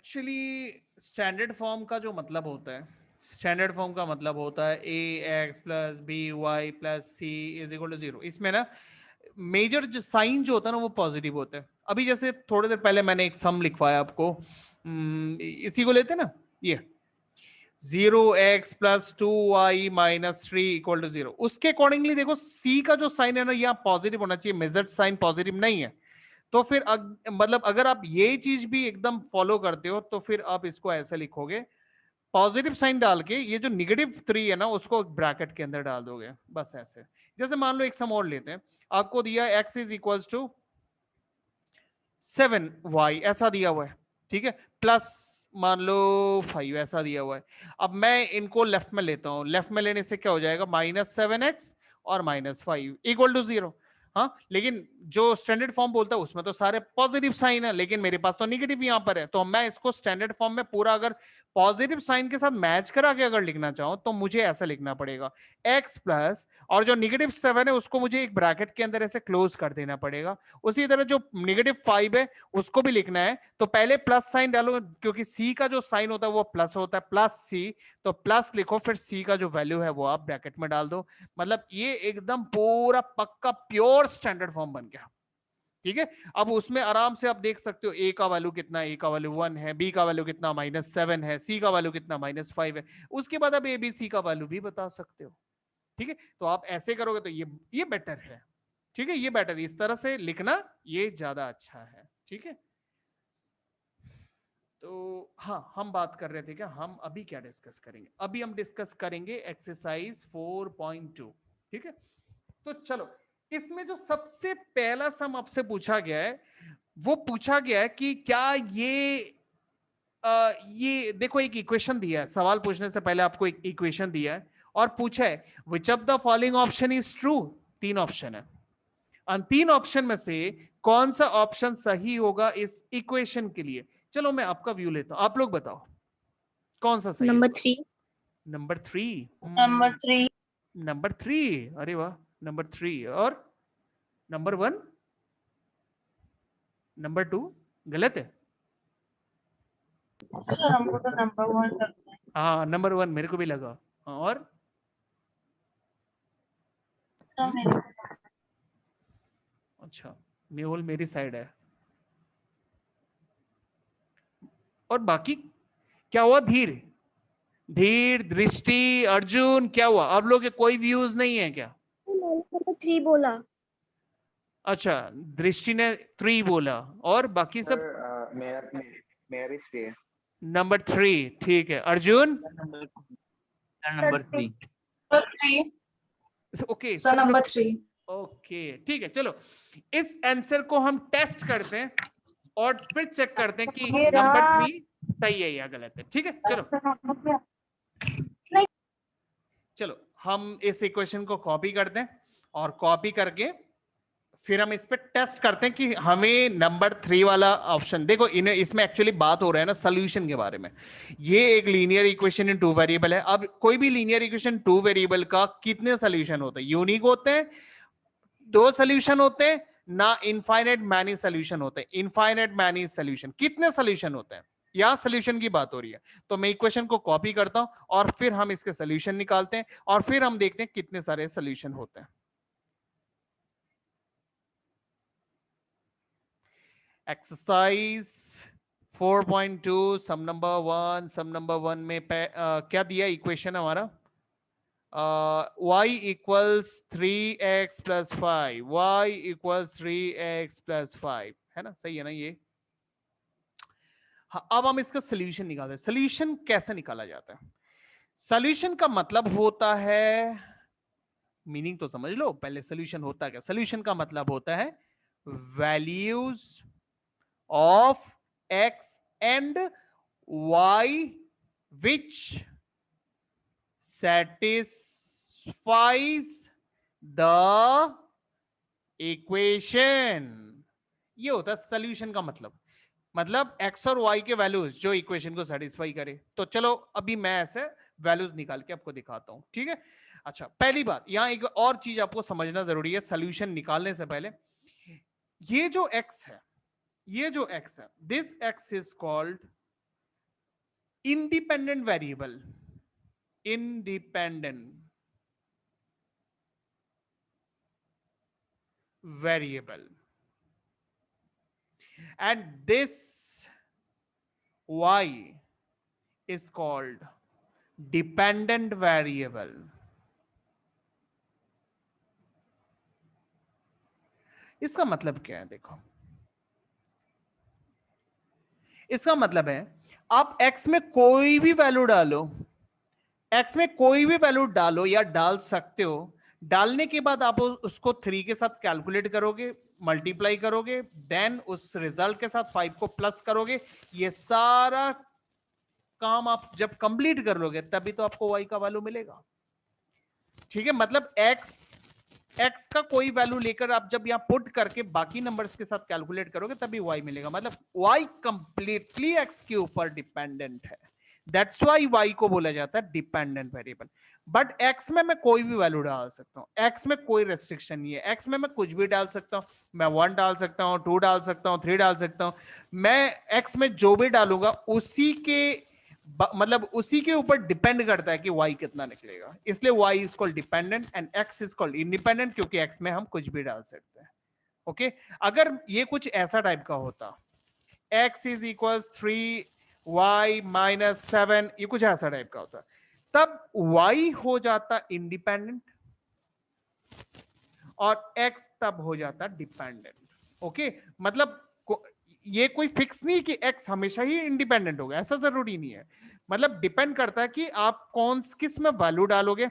Actually standard form का जो मतलब होता है, स्टैंडर्ड फॉर्म का मतलब होता है A X plus B Y plus C is equal to 0। इसमें ना मेजर जो साइन जो होता है ना वो पॉजिटिव होता है। अभी जैसे थोड़ी देर पहले मैंने एक सम लिखवाया आपको, इसी को लेते ना, ये 0x plus 2y minus 3 equal to 0, उसके अकॉर्डिंगली देखो सी का जो साइन है ना यहाँ पॉजिटिव होना चाहिए, मेजर्ड साइन पॉजिटिव नहीं है। तो फिर मतलब अगर आप ये चीज भी एकदम फॉलो करते हो तो फिर आप इसको ऐसे लिखोगे, पॉजिटिव साइन डाल के ये जो -3 है ना उसको ब्रैकेट के अंदर डाल दोगे, बस ऐसे। जैसे मान लो एक सम और लेते हैं, आपको दिया x is equal to 7y ऐसा दिया हुआ है, ठीक है, प्लस मान लो 5 ऐसा दिया हुआ है। अब मैं इनको लेफ्ट में लेता हूं, लेफ्ट में लेने से क्या हो जाएगा, -7x और -5 इक्वल टू 0। हाँ, लेकिन जो स्टैंडर्ड फॉर्म बोलता है उसमें तो सारे पॉजिटिव साइन है, लेकिन मेरे पास तो नेगेटिव यहां पर है, तो मैं इसको स्टैंडर्ड फॉर्म में पूरा अगर पॉजिटिव साइन के साथ मैच करा के अगर लिखना चाहूं तो मुझे ऐसा लिखना पड़ेगा, x प्लस और जो -7 है उसको मुझे एक ब्रैकेट के अंदर ऐसे क्लोज कर देना पड़ेगा। उसी तरह जो -5 है उसको भी लिखना है, तो पहले प्लस साइन डालो क्योंकि सी का जो साइन होता है वो प्लस होता है, प्लस सी, तो प्लस लिखो, फिर सी का जो वैल्यू है वो आप ब्रैकेट में डाल दो। मतलब ये एकदम पूरा पक्का प्योर स्टैंडर्ड फॉर्म बन गया, ठीक है। अब उसमें आराम से आप देख सकते हो ए का वैल्यू कितना है, ए का वैल्यू 1 है, बी का वैल्यू कितना -7 है, सी का वैल्यू कितना -5 है। उसके बाद आप ए बी सी का वैल्यू भी बता सकते हो, ठीक है। तो आप ऐसे करोगे तो ये बेटर है, ठीक है, ये बेटर, इस तरह से लिखना ये ज्यादा अच्छा है, ठीक है। तो हाँ, हम बात कर रहे थे क्या, हम अभी क्या डिस्कस करेंगे, अभी हम डिस्कस करेंगे एक्सरसाइज 4.2, ठीक है। तो चलो, इसमें जो सबसे पहला सम आपसे पूछा गया है वो पूछा गया है कि क्या ये देखो एक इक्वेशन दिया है, सवाल पूछने से पहले आपको एक इक्वेशन दिया है और पूछा है विच of the following option is true. 3 option है, और 3 ऑप्शन में से कौन सा ऑप्शन सही होगा इस इक्वेशन के लिए। चलो मैं आपका व्यू लेता हूं, आप लोग बताओ कौन सा सही नंबर होगा। 3। Number 3, number 3। नंबर 3, अरे वाह, नंबर 3। और नंबर 1, नंबर 2 गलत है। सर हमको तो नंबर 1 लगता है। हाँ, नंबर 1 मेरे को भी लगा। हाँ, और तो मेरे को अच्छा, मेहुल मेरी साइड है। और बाकी क्या हुआ, धीर, धीर, दृष्टि, अर्जुन, क्या हुआ, आप लोग के कोई व्यूज नहीं है क्या। 3 बोला। अच्छा, दृष्टि ने 3 बोला, और बाकी सब सर मेरी थ्री है। नंबर 3, ठीक है। Arjun, number 3। Okay, sir number 3। Okay, ठीक है। चलो इस आंसर को हम टेस्ट करते हैं और फिर चेक करते हैं कि नंबर 3 सही है या गलत है, ठीक है। चलो चलो हम इस इक्वेशन को कॉपी करते हैं और कॉपी करके फिर हम इस पे टेस्ट करते हैं कि हमें नंबर 3 वाला ऑप्शन, देखो इन्हें इसमें एक्चुअली बात हो रहा है ना सोल्यूशन के बारे में। ये एक लीनियर इक्वेशन इन 2 वेरिएबल है। अब कोई भी लीनियर इक्वेशन 2 वेरिएबल का कितने सोल्यूशन होते हैं, यूनिक होते हैं, 2 सोल्यूशन होते हैं ना, इनफाइनाइट मैनी सोल्यूशन होते हैं। इनफाइनाइट मैनी सोल्यूशन, कितने सोल्यूशन होते हैं, यहां सोल्यूशन की बात हो रही है। तो मैं इक्वेशन को कॉपी करता हूं और फिर हम इसके सोल्यूशन निकालते हैं और फिर हम देखते हैं कितने सारे सोल्यूशन होते हैं। एक्सरसाइज 4.2 सम नंबर 1, सम नंबर 1 में क्या दिया इक्वेशन हमारा, y equals 3x plus 5, y equals 3x plus 5, है ना, सही है ना ये। हाँ, अब हम इसका सोल्यूशन निकालते हैं। सोल्यूशन कैसे निकाला जाता है, सोल्यूशन का मतलब होता है, मीनिंग तो समझ लो पहले, सोल्यूशन होता क्या, सोल्यूशन का मतलब होता है values of x and y which satisfies the equation। ये होता है सोल्यूशन का मतलब x और y के वैल्यूज जो इक्वेशन को सेटिस्फाई करे। तो चलो अभी मैं ऐसे वैल्यूज निकाल के आपको दिखाता हूं, ठीक है। अच्छा, पहली बात यहां एक और चीज आपको समझना जरूरी है सोल्यूशन निकालने से पहले, ये जो x है, ये जो x है, this x is called independent variable, independent variable, and this y is called dependent variable. इसका मतलब क्या है? देखो, इसका मतलब है आप x में कोई भी वैल्यू डालो, x में कोई भी वैल्यू डालो या डाल सकते हो, डालने के बाद आप उसको 3 के साथ कैलकुलेट करोगे, मल्टीप्लाई करोगे, देन उस रिजल्ट के साथ 5 को प्लस करोगे, ये सारा काम आप जब कंप्लीट कर लोगे तभी तो आपको y का वैल्यू मिलेगा। ठीक है, मतलब x का कोई वैल्यू लेकर आप जब यहां पुट करके बाकी नंबर्स के साथ कैलकुलेट करोगे तभी y मिलेगा। मतलब y कंप्लीटली x के ऊपर डिपेंडेंट है, दैट्स व्हाई y को बोला जाता है डिपेंडेंट वेरिएबल। बट x में मैं कोई भी वैल्यू डाल सकता हूं, x में कोई रेस्ट्रिक्शन नहीं है, x में मैं कुछ भी डाल सकता हूं, मैं 1 डाल सकता हूं, 2 डाल सकता हूं, 3 डाल सकता हूं, मैं x में जो भी डालूंगा उसी के मतलब उसी के ऊपर डिपेंड करता है कि y कितना निकलेगा, इसलिए y is called dependent and x is called independent, क्योंकि x में हम कुछ भी डाल सकते हैं। ओके, अगर ये कुछ ऐसा टाइप का होता, x is equals 3y minus 7, ये कुछ ऐसा टाइप का होता, तब y हो जाता इंडिपेंडेंट और x तब हो जाता डिपेंडेंट। ओके, मतलब ये कोई फिक्स नहीं कि x हमेशा ही इंडिपेंडेंट होगा, ऐसा जरूरी नहीं है। मतलब डिपेंड करता है कि आप किस में वैल्यू डालोगे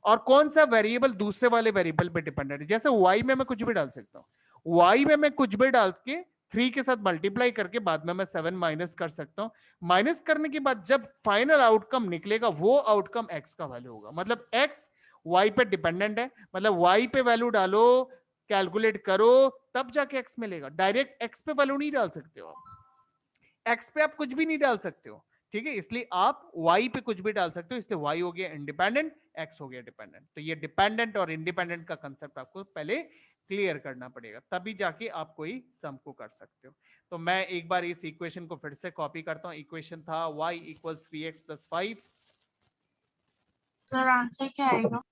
और कौन सा वेरिएबल दूसरे वाले वेरिएबल पे डिपेंडेंट है। जैसे y में मैं कुछ भी डाल सकता हूँ, y में मैं कुछ भी डाल के 3 के साथ मल्टीप्लाई करके बाद में मैं 7 माइनस कर सकता हूँ, माइनस करने के बाद जब फाइनल आउटकम निकलेगा वो आउटकम x का वैल्यू होगा। मतलब x y पे डिपेंडेंट है, मतलब y पे वैल्यू डालो, कैलकुलेट करो, तब जाके x मिलेगा। डायरेक्ट x पे वैल्यू नहीं डाल सकते हो आप, x पे आप कुछ भी नहीं डाल सकते हो। ठीक है, इसलिए आप y पे कुछ भी डाल सकते हो, इसलिए y हो गया इंडिपेंडेंट, x हो गया डिपेंडेंट। तो ये डिपेंडेंट और इंडिपेंडेंट का कंसेप्ट आपको पहले क्लियर करना पड़ेगा, तभी जाके आप कोई सम को कर सकते हो। तो मैं एक बार इस इक्वेशन को फिर से कॉपी करता हूं। इक्वेशन था y equals 3x plus 5। Sir answer क्या आएगा?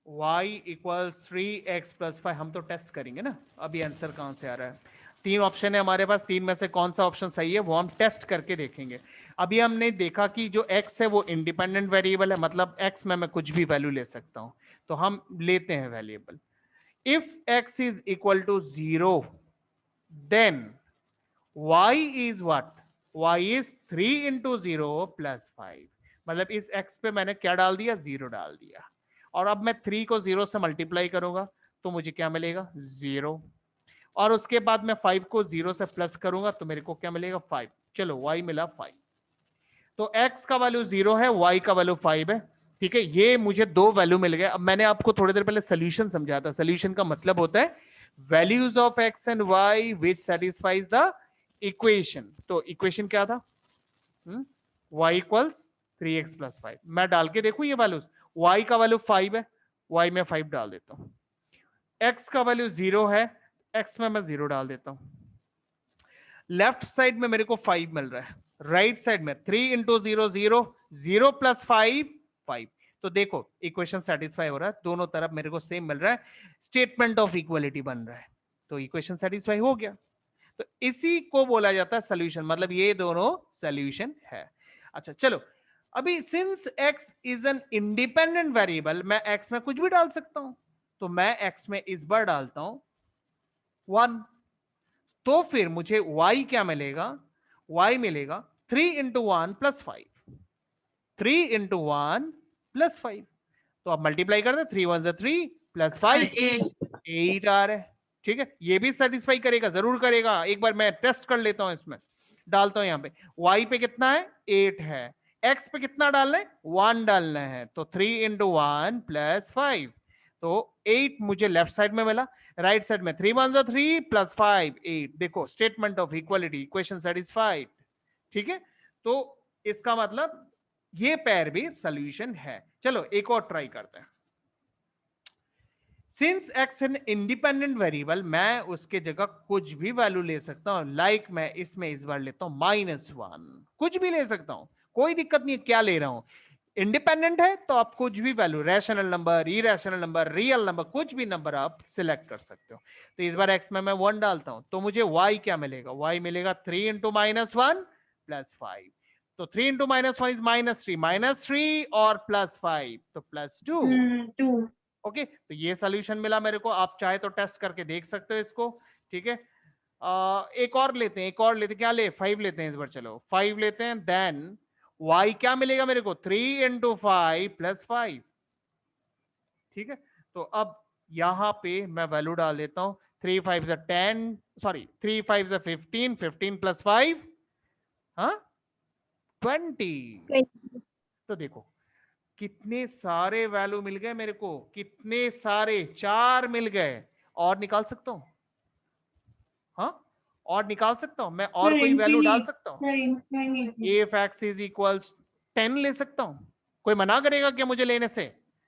y equals 3x plus 5। हम तो टेस्ट करेंगे ना, अभी आंसर कहां से आ रहा है। 3 ऑप्शन है हमारे पास, 3 में से कौन सा ऑप्शन सही है वो हम टेस्ट करके देखेंगे। अभी हमने देखा कि जो x है वो इंडिपेंडेंट वेरिएबल है, मतलब x में मैं कुछ भी वैल्यू ले सकता हूं, तो हम लेते हैं variable. If x is equal to 0 then y is what, y is 3 into 0 plus 5। मतलब इस x पे मैंने क्या डाल दिया, 0 डाल दिया, और अब मैं 3 को 0 से मल्टीप्लाई करूंगा तो मुझे क्या मिलेगा, 0, और उसके बाद मैं 5 को 0 से प्लस करूंगा तो मेरे को क्या मिलेगा, 5। चलो y मिला 5, तो x का वैल्यू 0 है, y का वैल्यू 5 है। ठीक है, ये मुझे दो वैल्यू मिल गए। अब मैंने आपको थोड़ी देर पहले सोल्यूशन समझाया था, सोल्यूशन का मतलब होता है values of x and y which satisfies the equation. तो इक्वेशन क्या था, y इक्वल्स 3x प्लस 5। मैं डाल के देखूं ये वैल्यूज, y का वैल्यू 5 है, y में 5 डाल देता हूं, x का वैल्यू 0 है, x में मैं 0 डाल देता हूं। लेफ्ट साइड में मेरे को 5 मिल रहा है, राइट साइड में 3 इंटू 0 0, 0 प्लस 5 5। तो देखो इक्वेशन सेटिस्फाई हो रहा है, दोनों तरफ मेरे को सेम मिल रहा है, स्टेटमेंट ऑफ इक्वलिटी बन रहा है, तो इक्वेशन सेटिस्फाई हो गया। तो इसी को बोला जाता है सॉल्यूशन, मतलब ये दोनों सॉल्यूशन है। अच्छा चलो, अभी since x is an independent variable, मैं x में कुछ भी डाल सकता हूं, तो मैं x में इस बार डालता हूं 1, तो फिर मुझे y क्या मिलेगा, y मिलेगा 3 इंटू 1 प्लस 5, 3 इंटू 1 प्लस 5। तो आप मल्टीप्लाई कर दे, 3 1 जा 3 प्लस 5 8 आ रहा है। ठीक है, ये भी सेटिस्फाई करेगा, जरूर करेगा। एक बार मैं टेस्ट कर लेता हूं, इसमें डालता हूं, यहां पे y पे कितना है, 8 है, x पे कितना डालना है, 1 डालना है, तो 3 इंटू 1 प्लस 5, तो 8 मुझे लेफ्ट साइड में मिला, राइट साइड में 3 1 3 प्लस 5 8। देखो statement of equality, equation satisfied. ठीक है, तो इसका मतलब ये पैर भी सॉल्यूशन है। चलो एक और ट्राई करते हैं। Since x an independent variable, मैं उसके जगह कुछ भी वैल्यू ले सकता हूं। लाइक मैं इसमें इस बार लेता हूं -1, कुछ भी ले सकता हूं, कोई दिक्कत नहीं है क्या ले रहा हूं। इंडिपेंडेंट है तो आप कुछ भी value, rational number, irrational number, real number, कुछ भी नंबर आप सिलेक्ट कर सकते हो। तो इस बार x में मैं 1 डालता हूं तो मुझे y क्या मिलेगा, y मिलेगा 3 × -1 + 5। तो 3 × -1 इज -3 और +5 तो +2। 2 ओके, तो ये सोल्यूशन मिला मेरे को। आप चाहे तो टेस्ट करके देख सकते हो इसको, ठीक है। एक और लेते हैं, क्या ले, 5 लेते हैं इस बार। चलो 5 लेते हैं, देन y क्या मिलेगा मेरे को, 3 × 5 + 5, ठीक है। तो अब यहां पे मैं वैल्यू डाल देता हूं, 3 5 10, सॉरी 3 5 15, 15 + 5 हाँ 20। तो देखो कितने सारे वैल्यू मिल गए मेरे को, कितने सारे, 4 मिल गए। और निकाल सकता हूं, हाँ और निकाल सकता हूं मैं, और कोई वैल्यू डाल सकता हूं। if x is equals 10 ले सकता हूं, कोई मना करेगा क्या मुझे लेने से?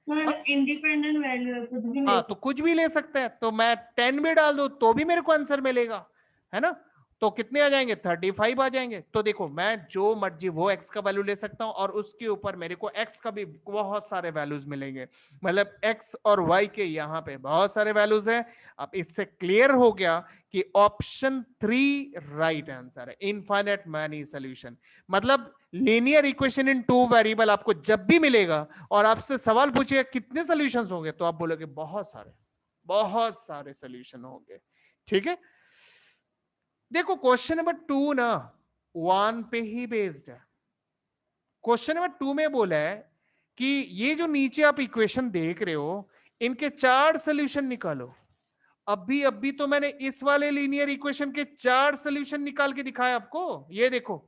इंडिपेंडेंट वैल्यू है, कुछ भी हाँ तो कुछ भी ले सकते हैं, तो मैं 10 भी डाल दूं तो भी मेरे को आंसर मिलेगा, है ना। तो कितने आ जाएंगे, 35 आ जाएंगे। तो देखो मैं जो मर्जी वो x का वैल्यू ले सकता हूं, और उसके ऊपर मेरे को x का भी बहुत सारे वैल्यूज मिलेंगे। मतलब x और y के यहाँ पे बहुत सारे वैल्यूज हैं। अब इससे क्लियर हो गया कि ऑप्शन 3 राइट आंसर है, इनफाइनाइट मैनी सॉल्यूशन। मतलब लीनियर इक्वेशन इन 2 वेरिएबल आपको जब भी मिलेगा और आपसे सवाल पूछेगा कितने सॉल्यूशंस होंगे, तो आप बोलोगे बहुत सारे सॉल्यूशन होंगे, ठीक है। देखो क्वेश्चन नंबर 2 ना 1 पे ही बेस्ड है। क्वेश्चन नंबर 2 में बोला है कि ये जो नीचे आप इक्वेशन देख रहे हो, इनके 4 सॉल्यूशन निकालो। अभी तो मैंने इस वाले लीनियर इक्वेशन के 4 सॉल्यूशन निकाल के दिखाए आपको। ये देखो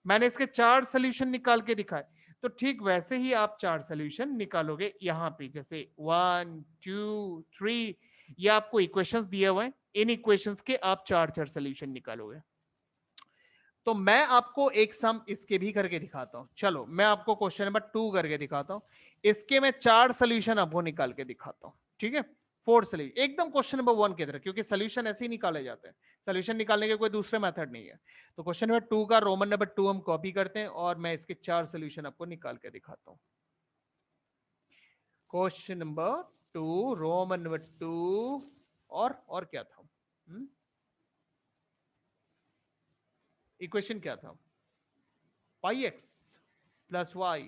मैंने इसके 4 सॉल्यूशन निकाल के दिखाए। तो ठीक वैसे ही आप 4 सॉल्यूशन निकालोगे यहाँ पे, जैसे 1 2 3, ये आपको इक्वेशंस दिए हुए हैं, इन इक्वेशंस के आप 4 सॉल्यूशन निकालोगे। तो मैं आपको एक सम इसके भी करके दिखाता हूं। चलो मैं आपको क्वेश्चन नंबर 2 करके दिखाता हूं। इसके मैं 4 सॉल्यूशन आपको निकाल के दिखाता हूं, ठीक है। 4 सॉल्यूशन एकदम क्वेश्चन नंबर 1 की तरह, क्योंकि सॉल्यूशन ऐसे ही निकाले जाते हैं, सॉल्यूशन निकालने के कोई दूसरे मेथड नहीं है। तो क्वेश्चन नंबर 2 का रोमन नंबर 2 हम कॉपी करते हैं और मैं इसके 4 सॉल्यूशन आपको निकाल के दिखाता हूं। क्वेश्चन नंबर 2 रोमन नंबर 2, और क्या था, इक्वेशन क्या था, πx + y,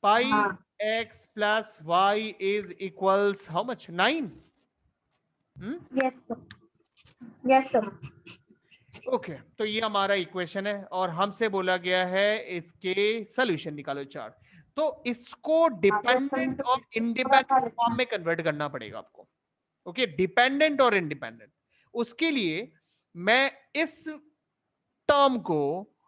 πx + y is equals how much, 9? Yes sir. Okay तो ये हमारा इक्वेशन है और हमसे बोला गया है इसके सॉल्यूशन निकालो 4। तो इसको डिपेंडेंट और इंडिपेंडेंट फॉर्म में कन्वर्ट करना पड़ेगा आपको। ओके डिपेंडेंट और इंडिपेंडेंट, उसके लिए मैं इस टर्म को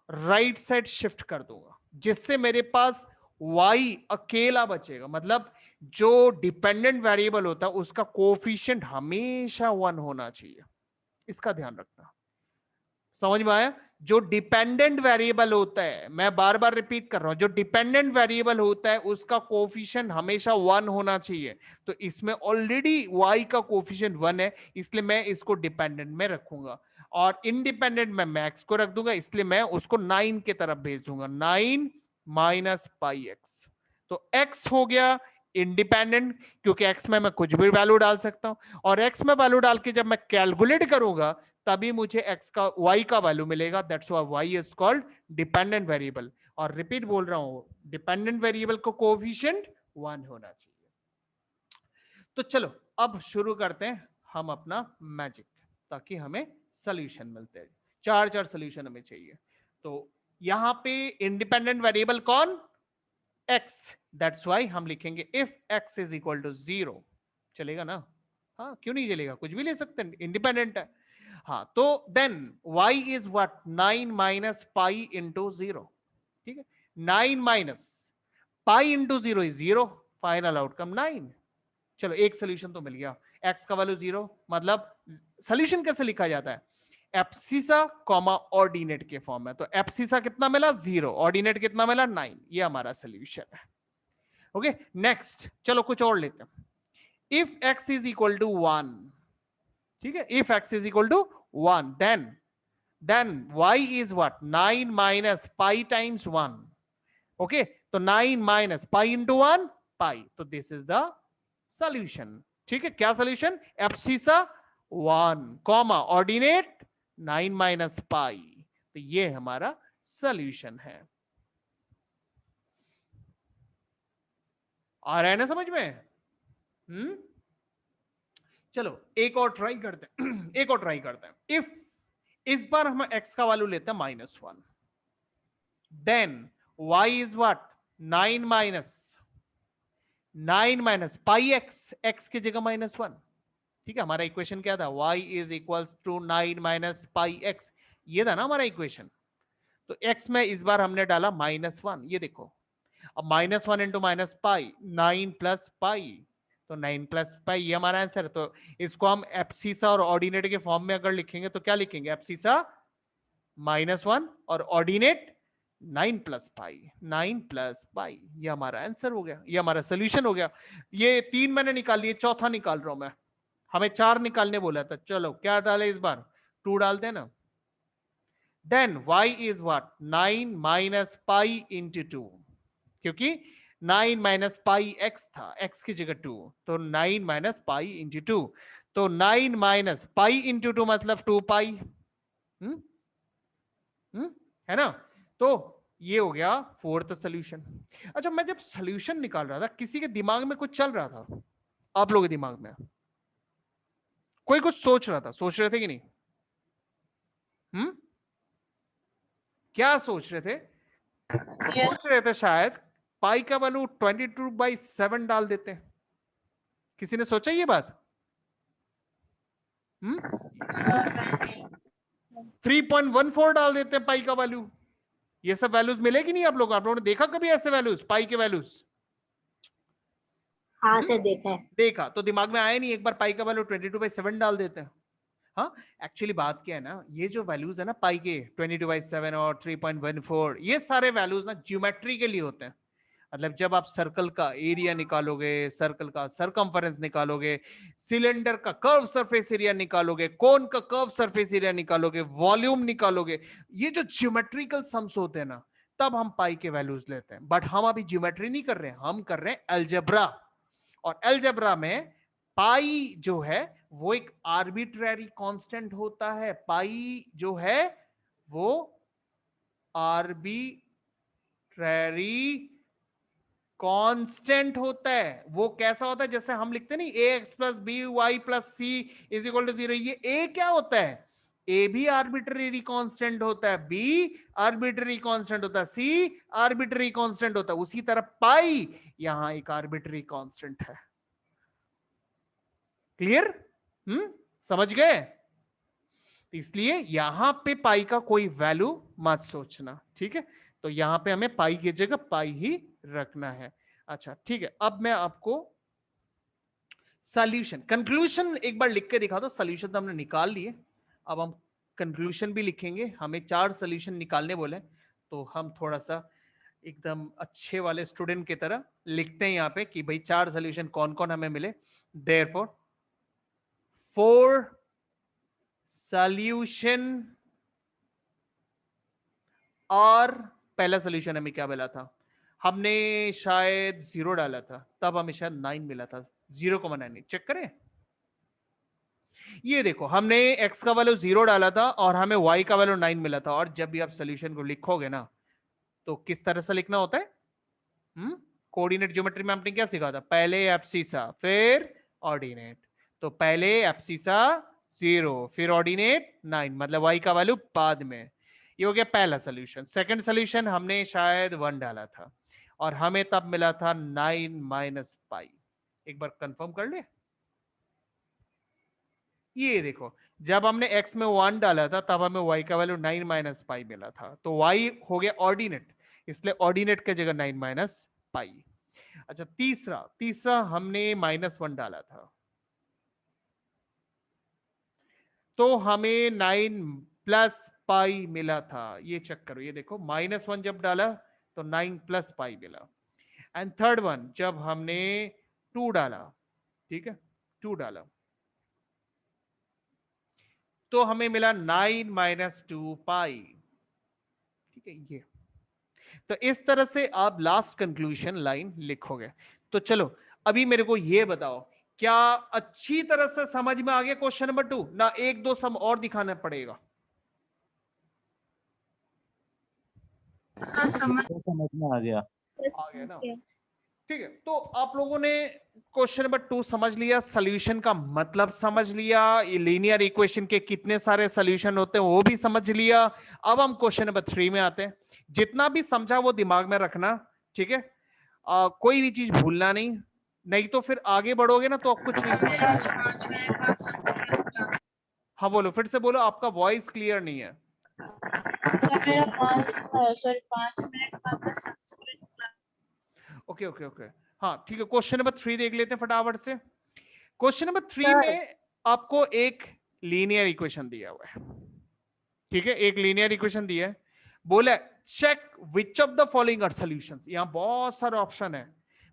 राइट साइड शिफ्ट कर दूंगा, जिससे मेरे पास y अकेला बचेगा। मतलब जो डिपेंडेंट वेरिएबल होता है उसका कोफिशिएंट हमेशा 1 होना चाहिए, इसका ध्यान रखना। समझ में आया? जो डिपेंडेंट वेरिएबल होता है, मैं बार बार रिपीट कर रहा हूं, जो डिपेंडेंट वेरिएबल होता है उसका कोफिशिएंट हमेशा 1 होना चाहिए। तो इसमें ऑलरेडी y का कोफिशिएंट 1 है, इसलिए मैं इसको डिपेंडेंट में रखूंगा, और इंडिपेंडेंट में मैक्स को रख दूंगा, इसलिए मैं उसको 9 की तरफ भेज दूंगा, 9 - πx। तो x हो गया इंडिपेंडेंट, क्योंकि x में मैं कुछ भी वैल्यू डाल सकता हूं, और x में वैल्यू डाल के जब मैं कैलकुलेट करूंगा तभी मुझे x का y का वैल्यू मिलेगा। That's why y is called dependent variable. और रिपीट बोल रहा हूं, डिपेंडेंट वेरिएबल को कोएफिशिएंट 1 होना चाहिए। तो चलो अब शुरू करते हैं हम अपना मैजिक, ताकि हमें सॉल्यूशन मिलते हैं। 4 सॉल्यूशन हमें चाहिए। तो यहां पे इंडिपेंडेंट वेरिएबल कौन, x। दैट्स व्हाई हम लिखेंगे if x is equal to 0। चलेगा ना? हाँ क्यों नहीं चलेगा, कुछ भी ले सकते हैं, इंडिपेंडेंट है। हाँ तो देन y इज व्हाट, 9 - π × 0। ठीक है, 9 - π × 0 इज 0, फाइनल आउटकम 9। चलो एक सोल्यूशन तो मिल गया, x का वैल्यू 0। मतलब सोल्यूशन कैसे लिखा जाता है, एब्सिसा कॉमा ऑर्डिनेट के फॉर्म में। तो एब्सिसा कितना मिला, 0, ऑर्डिनेट कितना मिला, 9। ये हमारा सोल्यूशन है। ओके नेक्स्ट चलो कुछ और लेते हैं. If x is equal to 1, ठीक है, if x is equal to 1 then y is what 9 minus pi times 1. Okay तो 9 minus pi into 1 pi, तो दिस इज द सॉल्यूशन. ठीक है, क्या solution? Abscissa 1 comma ordinate 9 minus पाई, तो ये हमारा सॉल्यूशन है. आ रहा है ना समझ में? चलो एक और ट्राई करते हैं. एक और ट्राई करते हैं. इफ इस बार हम x का वैल्यू लेते हैं -1, then y is what 9 minus pi x की जगह -1. ठीक है, हमारा इक्वेशन क्या था? y is equals to 9 minus pi x, ये था ना हमारा इक्वेशन. तो x में इस बार हमने डाला -1. ये देखो, अब -1 into minus pi 9 plus pi, तो 9 प्लस पाई ये हमारा आंसर है. तो इसको हम एब्सिसा और ऑर्डिनेट के फॉर्म में अगर लिखेंगे तो क्या लिखेंगे? एब्सिसा -1 और ordinate 9 plus pi, 9 plus pi, ये हमारा आंसर हो गया, ये हमारा सोल्यूशन हो गया. ये 3 मैंने निकाल लिए, चौथा निकाल रहा हूं मैं. हमें 4 निकालने बोला था. चलो क्या डाले इस बार? 2 डालते हैं ना. Then y is what 9 minus pi into 2, क्योंकि 9 माइनस पाई x था, x की जगह 2, तो 9 माइनस पाई इंटू 2, तो 9 माइनस पाई इंटू 2 मतलब 2 पाई. है ना? तो ये हो गया फोर्थ सोल्यूशन. अच्छा, मैं जब सोल्यूशन निकाल रहा था, किसी के दिमाग में कुछ चल रहा था? आप लोगों के दिमाग में कोई कुछ सोच रहा था? सोच रहे थे कि नहीं? क्या सोच रहे थे? सोच रहे थे शायद पाई का वैल्यू 22/7 डाल देते हैं. किसी ने सोचा ये बात? 3.14 डाल देते हैं पाई का वैल्यू. ये सब वैल्यूज मिलेगी नहीं आप लोगों ने देखा कभी ऐसे वैल्यूज, पाई के वैल्यूज? हाँ सर देखा है. देखा तो दिमाग में आया नहीं एक बार पाई का वैल्यू 22/7 डाल देते हैं. हाँ, एक्चुअली बात क्या है ना, ये जो वैल्यूज है ना पाई के 22/7 और 3.14, ये सारे वैल्यूज ना ज्योमेट्री के लिए होते हैं. मतलब जब आप सर्कल का एरिया निकालोगे, सर्कल का सरकमफेरेंस निकालोगे, सिलेंडर का कर्व सरफेस एरिया निकालोगे, कोन का कर्व सरफेस एरिया निकालोगे, वॉल्यूम निकालोगे, ये जो ज्योमेट्रिकल सम्स होते हैं ना, तब हम पाई के वैल्यूज लेते हैं. बट हम अभी ज्योमेट्री नहीं कर रहे हैं, हम कर रहे हैं अलजेब्रा. और अलजेब्रा में पाई जो है वो एक आर्बिट्ररी कांस्टेंट होता है. पाई जो है वो आर्बिट्ररी कांस्टेंट होता है. वो कैसा होता है? जैसे हम लिखते नहीं ax plus B Y plus C is equal to 0. ये a क्या होता है? a भी आर्बिट्ररी कांस्टेंट होता है, b आर्बिट्ररी कांस्टेंट होता है, c आर्बिट्ररी कांस्टेंट होता है. उसी तरह पाई यहां एक आर्बिट्ररी कांस्टेंट है. क्लियर? समझ गए? इसलिए यहां पे पाई का कोई वैल्यू मत सोचना. ठीक है, तो यहां पे हमें पाई की जगह पाई ही रखना है. अच्छा ठीक है, अब मैं आपको सॉल्यूशन कंक्लूजन एक बार लिख के दिखा दो. सॉल्यूशन तो हमने निकाल लिए, अब हम कंक्लूजन भी लिखेंगे. हमें 4 सॉल्यूशन निकालने बोले, तो हम थोड़ा सा एकदम अच्छे वाले स्टूडेंट की तरह लिखते हैं यहाँ पे कि भाई 4 सॉल्यूशन कौन कौन हमें मिले. Therefore 4 solution. और पहला सॉल्यूशन हमें क्या मिला था? हमने शायद 0 डाला था, तब हमें शायद 9 मिला था. 0,9 चेक करें. ये देखो, हमने x का वैल्यू 0 डाला था और हमें y का वैल्यू 9 मिला था. और जब भी आप सॉल्यूशन को लिखोगे ना, तो किस तरह से लिखना होता है? कोऑर्डिनेट ज्योमेट्री में हमने क्या सीखा था? पहले एब्सिसा फिर ऑर्डिनेट. तो पहले एब्सिसा 0 फिर ऑर्डिनेट 9, मतलब y का वैल्यू बाद में. ये हो गया पहला सॉल्यूशन. सेकंड सॉल्यूशन हमने शायद 1 डाला था और हमें तब मिला था 9 माइनस पाई. एक बार कंफर्म कर ले. ये देखो, जब हमने x में 1 डाला था तब हमें y का वैल्यू 9 माइनस पाई मिला था. तो y हो गया ऑर्डिनेट, इसलिए ऑर्डिनेट की जगह 9 माइनस पाई. अच्छा तीसरा हमने -1 डाला था, तो हमें 9 प्लस पाई मिला था. ये चेक करो, ये देखो -1 जब डाला तो 9 प्लस पाई मिला. एंड थर्ड वन जब हमने 2 डाला, ठीक है, 2 डाला तो हमें मिला 9 माइनस 2 पाई, ठीक है। ये तो इस तरह से आप लास्ट कंक्लूजन लाइन लिखोगे। तो चलो अभी मेरे को ये बताओ, क्या अच्छी तरह से समझ में आ गया क्वेश्चन नंबर 2 ना? 1-2 सम और दिखाना पड़ेगा? सर समझ में आ गया। आ गया ना? ठीक है, तो आप लोगों ने क्वेश्चन नंबर 2 समझ लिया, सॉल्यूशन का मतलब समझ लिया, ये लीनियर इक्वेशन के कितने सारे सॉल्यूशन होते हैं वो भी समझ लिया। अब हम क्वेश्चन नंबर 3 में आते हैं। जितना भी समझा वो दिमाग में रखना, ठीक है। कोई भी चीज भूलना नहीं, नहीं तो फिर आगे बढ़ोगे ना तो आप कुछ नहीं समझ आएगा। हाँ बोलो, फिर से बोलो, आपका वॉइस क्लियर नहीं है। सर मेरा 5 मिनट बाद संस्कृत। ओके ओके ओके, हाँ ठीक है। क्वेश्चन नंबर 3 देख लेते हैं फटाफट से। Question number 3 Sir. में आपको एक लीनियर इक्वेशन दिया हुआ है, ठीक है, एक लीनियर इक्वेशन दिया है। बोले check which of the following are solutions. यहां बहुत सारे ऑप्शन है,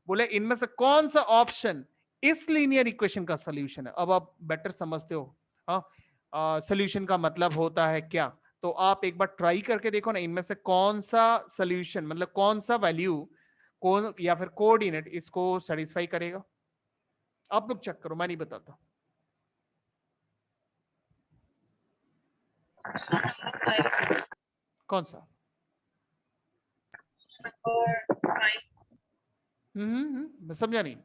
बोले इनमें से कौन सा ऑप्शन इस लीनियर इक्वेशन का सॉल्यूशन है। अब आप बेटर समझते हो, हाँ, सॉल्यूशन का मतलब होता है क्या। तो आप एक बार ट्राई करके देखो ना, इनमें से कौन सा सॉल्यूशन मतलब कौन सा वैल्यू कौन या फिर कोऑर्डिनेट इसको सेटिस्फाई करेगा। आप लोग चेक करो, मैं नहीं बताता। कौन सा? मैं समझा नहीं।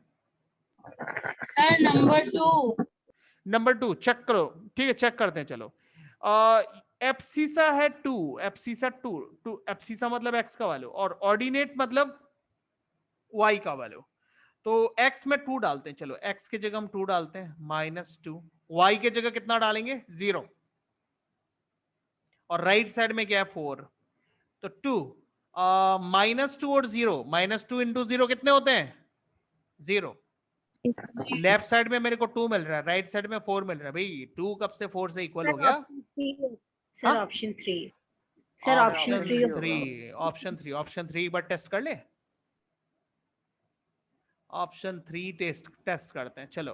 Sir number 2। नंबर 2 चेक करो, ठीक है, चेक करते हैं। चलो एप्सिसा है 2, एप्सिसा 2 एप्सिसा मतलब एक्स का वैल्यू और ऑर्डिनेट मतलब वाई का वैल्यू। तो x में 2 डालते हैं, चलो x की जगह हम 2 डालते हैं -2, y की जगह कितना डालेंगे 0, और राइट साइड में क्या है 4। तो 2 -2 और 0, -2 इंटू 0 कितने होते हैं 0। लेफ्ट साइड में मेरे को 2 मिल रहा है, राइट साइड में 4 मिल रहा है। भाई 2 कब से 4 से इक्वल हो गया? सर हाँ? ऑप्शन 3, सर ऑप्शन 3 ऑप्शन 3 एक बार टेस्ट कर ले। ऑप्शन 3 टेस्ट करते हैं। चलो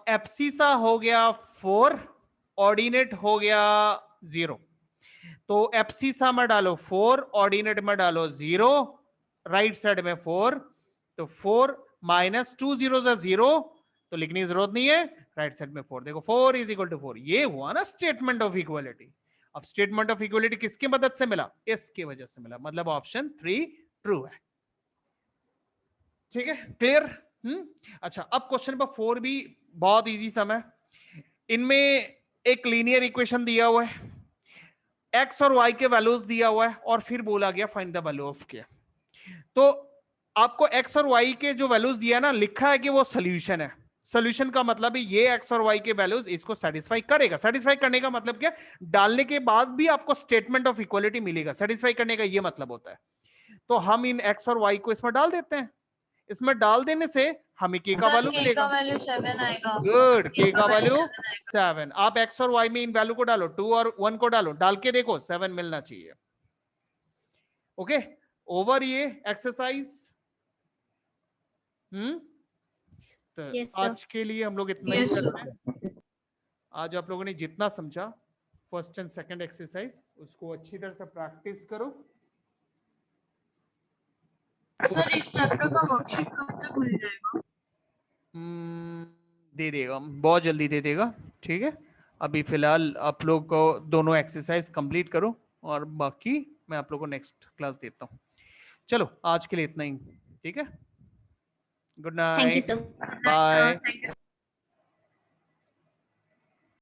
एप्सिसा हो गया 4, ऑर्डिनेट हो गया 0। तो एप्सिसा में डालो 4, ऑर्डिनेट में डालो 0, राइट साइड में 4। तो 4 -2 0 से 0 तो लिखने की जरूरत नहीं है, राइट साइड में 4। देखो 4 इज इक्वल टू 4। ये हुआ ना स्टेटमेंट ऑफ इक्वलिटी। अब स्टेटमेंट ऑफ इक्वलिटी किसकी मदद से मिला? इसकी वजह से मिला, मतलब ऑप्शन 3 ट्रू है। ठीक है, क्लियर? अच्छा, अब क्वेश्चन नंबर 4 भी बहुत इजी सम है। इनमें एक लीनियर इक्वेशन दिया हुआ है, एक्स और वाई के वैल्यूज दिया हुआ है और फिर बोला गया फाइंड द वैल्यू ऑफ के। तो आपको एक्स और वाई के जो वैल्यूज दिया ना, लिखा है कि वो सोल्यूशन है। सोल्यूशन का मतलब है ये एक्स और वाई के वैल्यूज इसको सेटिस्फाई करेगा। सेटिस्फाई करने का मतलब क्या? डालने के बाद भी आपको स्टेटमेंट ऑफ इक्वलिटी मिलेगा। सेटिस्फाई करने का ये मतलब होता है। तो हम इन एक्स और वाई को इसमें डाल देते हैं। इसमें डाल देने से हमें के का वैल्यू मिलेगा। गुड, के का वैल्यू 7। आप एक्स और वाई में इन वैल्यू को डालो, 2 और 1 को डालो, डाल के देखो 7 मिलना चाहिए। ओके, ओवर ये एक्सरसाइज। तो Yes, sir. आज के लिए हम लोग इतना ही करते हैं। आज आप लोगों ने जितना समझा फर्स्ट एंड सेकंड एक्सरसाइज उसको अच्छी तरह से प्रैक्टिस करो। सर इस चैप्टर का वर्कशीट कब तक मिल जाएगा? दे देगा, बहुत जल्दी दे देगा। ठीक है, अभी फिलहाल आप लोग को दोनों एक्सरसाइज कंप्लीट करो और बाकी मैं आप लोग को नेक्स्ट क्लास देता हूँ। चलो आज के लिए इतना ही, ठीक है। Good Thank you, night, sir. Bye.